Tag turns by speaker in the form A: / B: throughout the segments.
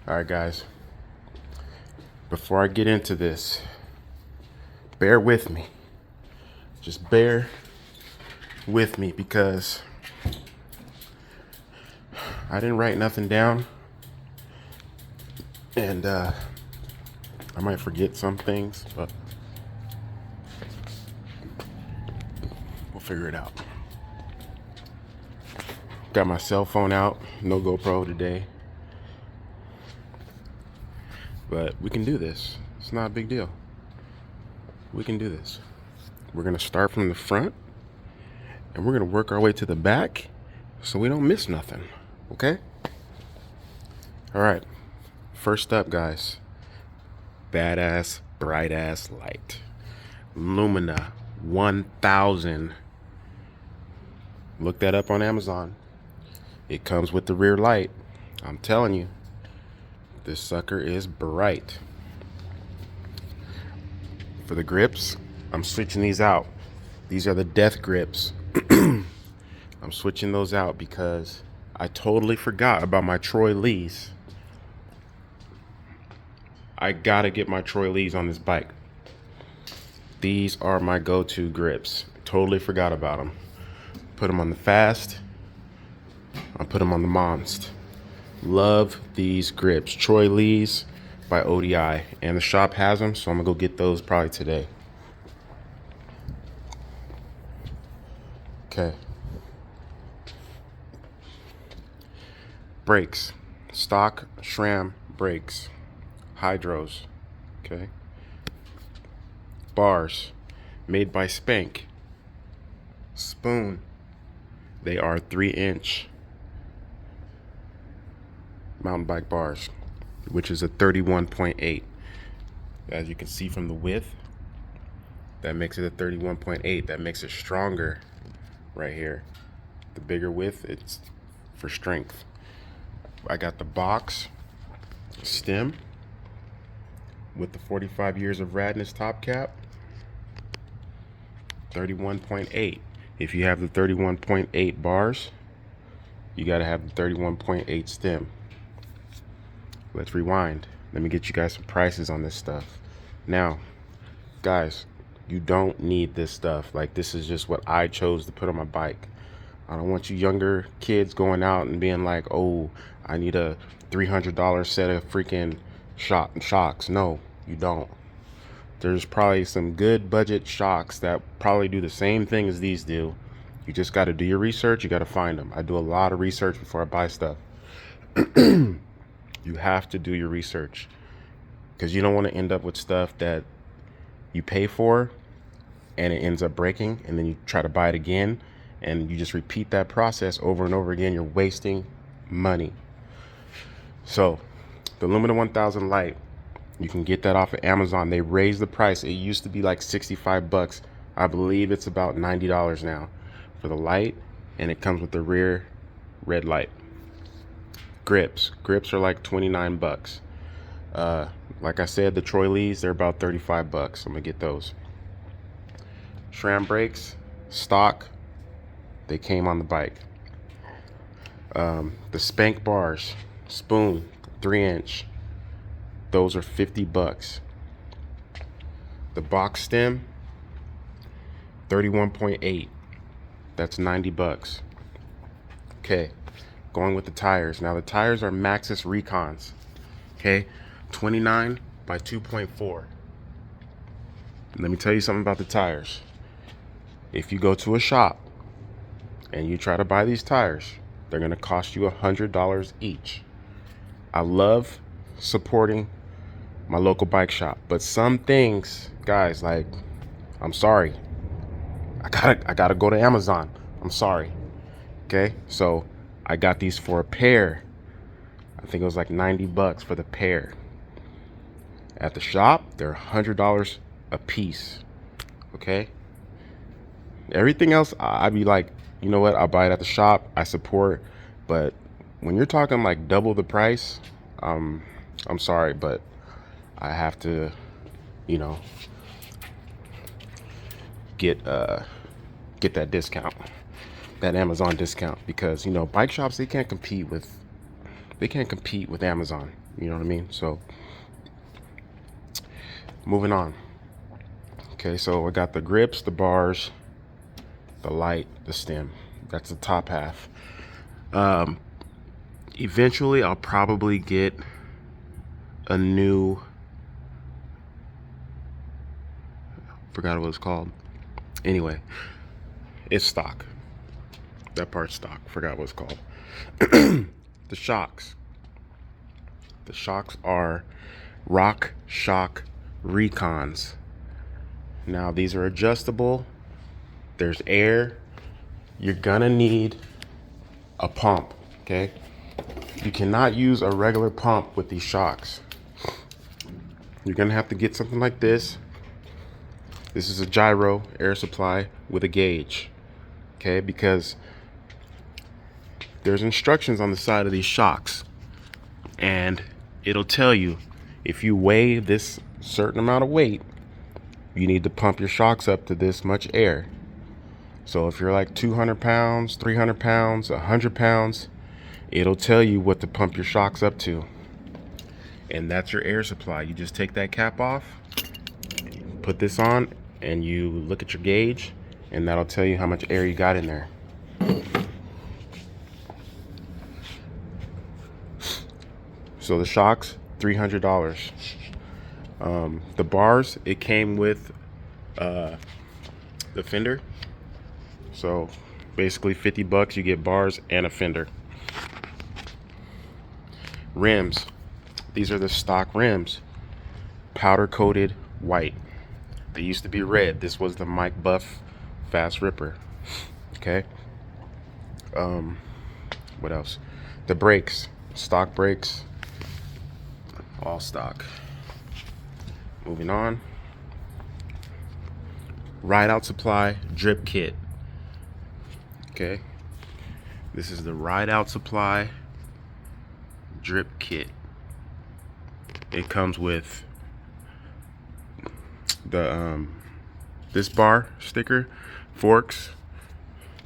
A: All right, guys, before I get into this, bear with me. Just bear with me because I didn't write nothing down, and I might forget some things, but we'll figure it out. Got my cell phone out, no GoPro today, but we can do this. It's not a big deal. We can do this. We're gonna start from the front, and we're gonna work our way to the back so we don't miss nothing, okay? All right, first up, guys, badass, bright ass light. Lumina 1000. Look that up on Amazon. It comes with the rear light. I'm telling you, this sucker is bright. For the grips, I'm switching these out. These are the death grips. I'm switching those out because I totally forgot about my Troy Lees. I gotta get my Troy Lees on this bike. These are my go-to grips. Totally forgot about them. Put them on the Fast. I put them on the Monst. Love these grips. Troy Lees by ODI. And the shop has them, so I'm gonna go get those probably today. Okay. Brakes. Stock SRAM brakes. Hydros. Okay. Bars. Made by Spank. Spoon. They are 3-inch mountain bike bars, which is a 31.8. As you can see from the width, that makes it a 31.8. That makes it stronger right here. The bigger width, it's for strength. I got the box stem with the 45 years of radness top cap. 31.8. If you have the 31.8 bars, you got to have the 31.8 stem. Let's rewind. Let me get you guys some prices on this stuff. Now, guys, you don't need this stuff. Like, this is just what I chose to put on my bike. I don't want you younger kids going out and being like, oh, I need a $300 set of freaking shocks. No, you don't. There's probably some good budget shocks that probably do the same thing as these do. You just got to do your research. You got to find them. I do a lot of research before I buy stuff. You have to do your research because you don't want to end up with stuff that you pay for and it ends up breaking, and then you try to buy it again and you just repeat that process over and over again. You're wasting money. So the Lumina 1000 light, you can get that off of Amazon. They raised the price. It used to be like 65 bucks. I believe it's about $90 now for the light, and it comes with the rear red light. Grips are like 29 bucks. Like I said, the Troy Lees, they're about 35 bucks. I'm gonna get those. SRAM brakes, stock, they came on the bike. The Spank bars, spoon, 3-inch, those are 50 bucks. The box stem, 31.8, that's 90 bucks. Okay, going with the tires. Now the tires are Maxxis Recons, okay, 29 by 2.4. Let me tell you something about the tires. If you go to a shop and you try to buy these tires, they're gonna cost you $100 each. I love supporting my local bike shop, but some things, guys, like, I'm sorry, I gotta go to Amazon. I'm sorry. Okay, so I got these for a pair. I think it was like 90 bucks for the pair. At the shop, they're $100 a piece. Okay, everything else, I'd be like, you know what, I'll buy it at the shop, I support. But when you're talking like double the price, I'm sorry, but I have to, you know, get that discount, that Amazon discount, because, you know, bike shops, they can't compete with they can't compete with Amazon. You know what I mean? So moving on. Okay, so I got the grips, the bars, the light, the stem. That's the top half. Eventually I'll probably get a new, forgot what it's called. Anyway, it's stock. That part's stock. Forgot what it's called. The shocks. The shocks are Rock Shock Recons. Now these are adjustable. There's air. You're gonna need a pump, okay? You cannot use a regular pump with these shocks. You're gonna have to get something like this. This is a gyro air supply with a gauge, okay? Because there's instructions on the side of these shocks, and it'll tell you if you weigh this certain amount of weight, you need to pump your shocks up to this much air. So if you're like 200 pounds, 300 pounds, 100 pounds, it'll tell you what to pump your shocks up to. And that's your air supply. You just take that cap off, put this on, and you look at your gauge, and that'll tell you how much air you got in there. So the shocks, $300. The bars, it came with the fender. So basically $50, you get bars and a fender. Rims, these are the stock rims, powder coated white. They used to be red. This was the Mike Buff Fast Ripper. Okay. What else? The brakes, stock brakes, all stock. Moving on. Ride out supply drip kit. Okay. This is the ride out supply drip kit. It comes with the this bar sticker, forks,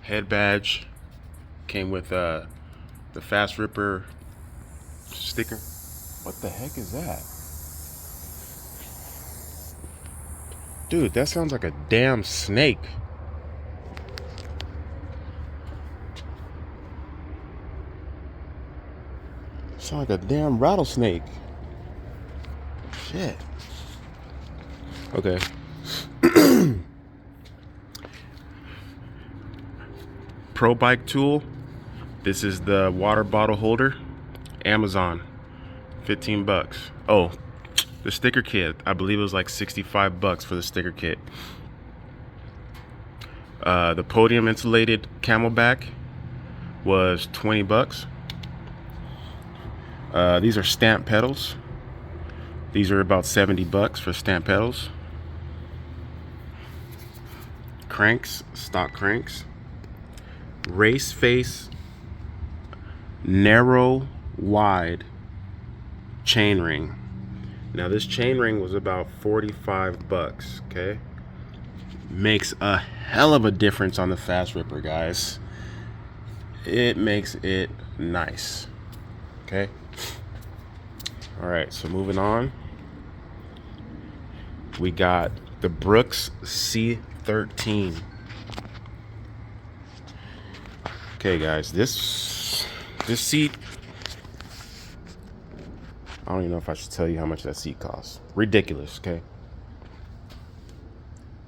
A: head badge. Came with the Fast Ripper sticker. What the heck is that? Dude, that sounds like a damn snake. Sounds like a damn rattlesnake. Shit. Okay. Pro Bike tool. This is the water bottle holder. Amazon. $15. Oh, the sticker kit. I believe it was like $65 for the sticker kit. The podium insulated camelback was $20. These are stamp pedals. These are about $70 for stamp pedals. Cranks, stock cranks. Race face, narrow, wide chain ring. Now this chain ring was about $45, okay? Makes a hell of a difference on the Fast Ripper, guys. It makes it nice, okay? All right, so moving on. We got the Brooks C13. Okay, guys, this seat, I don't even know if I should tell you how much that seat costs. Ridiculous, okay?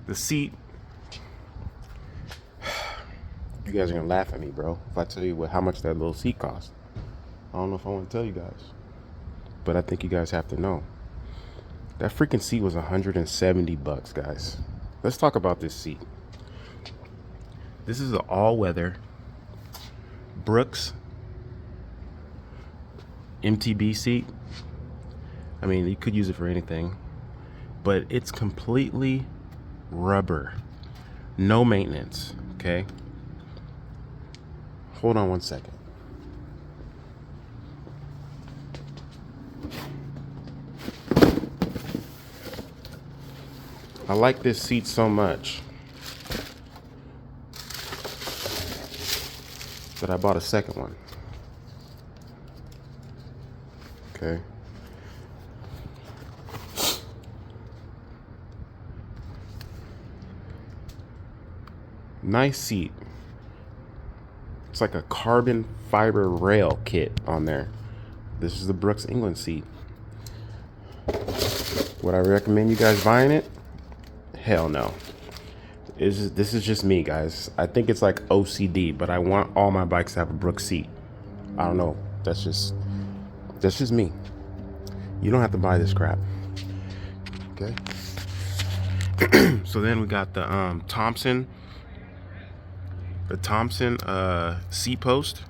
A: The seat, you guys are gonna laugh at me, bro, if I tell you how much that little seat costs. I don't know if I want to tell you guys, but I think you guys have to know. That freaking seat was $170, guys. Let's talk about this seat. This is an all-weather Brooks MTB seat. I mean, you could use it for anything, but it's completely rubber. No maintenance, okay? Hold on one second. I like this seat so much that I bought a second one. Okay. Nice seat. It's like a carbon fiber rail kit on there. This is the Brooks England seat. Would I recommend you guys buying it? Hell no. This is just me, guys. I think it's like OCD, but I want all my bikes to have a Brooks seat. I don't know. That's just me. You don't have to buy this crap. Okay. So then we got the Thompson seat post.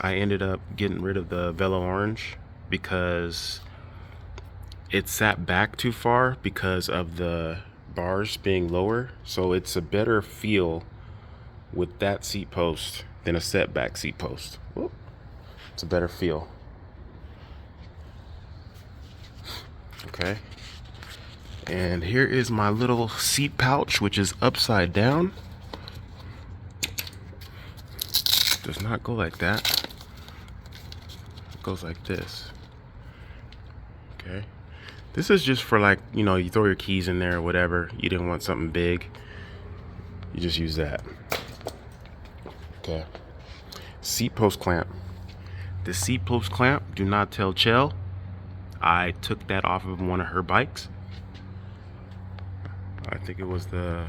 A: I ended up getting rid of the Velo Orange because it sat back too far because of the bars being lower. So it's a better feel with that seat post than a setback seat post. Whoop. It's a better feel. Okay. And here is my little seat pouch, which is upside down. Does not go like that. It goes like this. Okay. This is just for, like, you know, you throw your keys in there or whatever. You didn't want something big. You just use that. Okay. Seat post clamp. The seat post clamp, do not tell Chell. I took that off of one of her bikes. I think it was the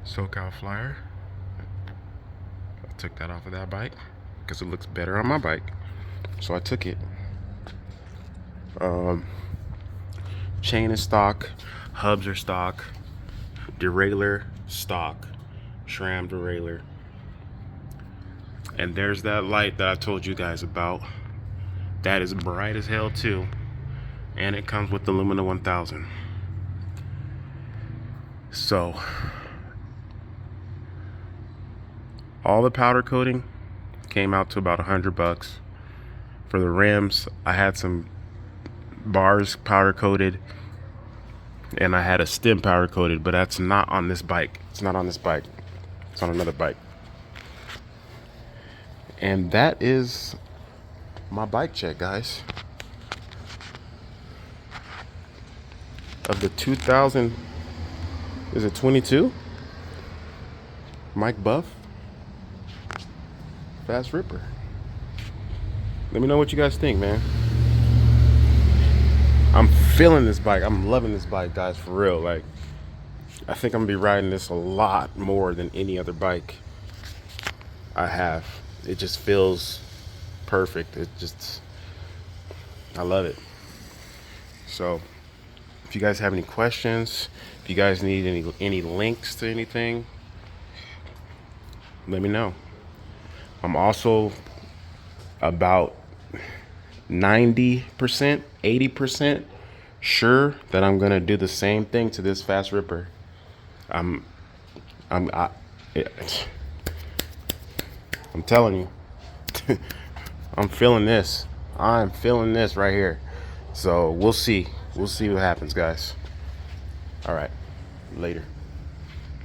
A: SoCal Flyer. I took that off of that bike because it looks better on my bike. So I took it. Chain is stock, hubs are stock, derailleur stock, SRAM derailleur. And there's that light that I told you guys about. That is bright as hell too. And it comes with the Lumina 1000. So all the powder coating came out to about $100. For the rims, I had some bars powder coated and I had a stem powder coated, but that's not on this bike. It's not on this bike. It's on another bike. And that is my bike check, guys. Of the 2000, is it 22? Mike Buff Fast Ripper. Let me know what you guys think, man. I'm feeling this bike. I'm loving this bike, guys, for real. Like, I think I'm gonna be riding this a lot more than any other bike I have. It just feels perfect. I love it. So if you guys have any questions, if you guys need any links to anything, let me know. I'm also about 90%, 80% sure that I'm gonna do the same thing to this Fast Ripper. I'm telling you. I'm feeling this. I'm feeling this right here. So we'll see. We'll see what happens, guys. All right. Later.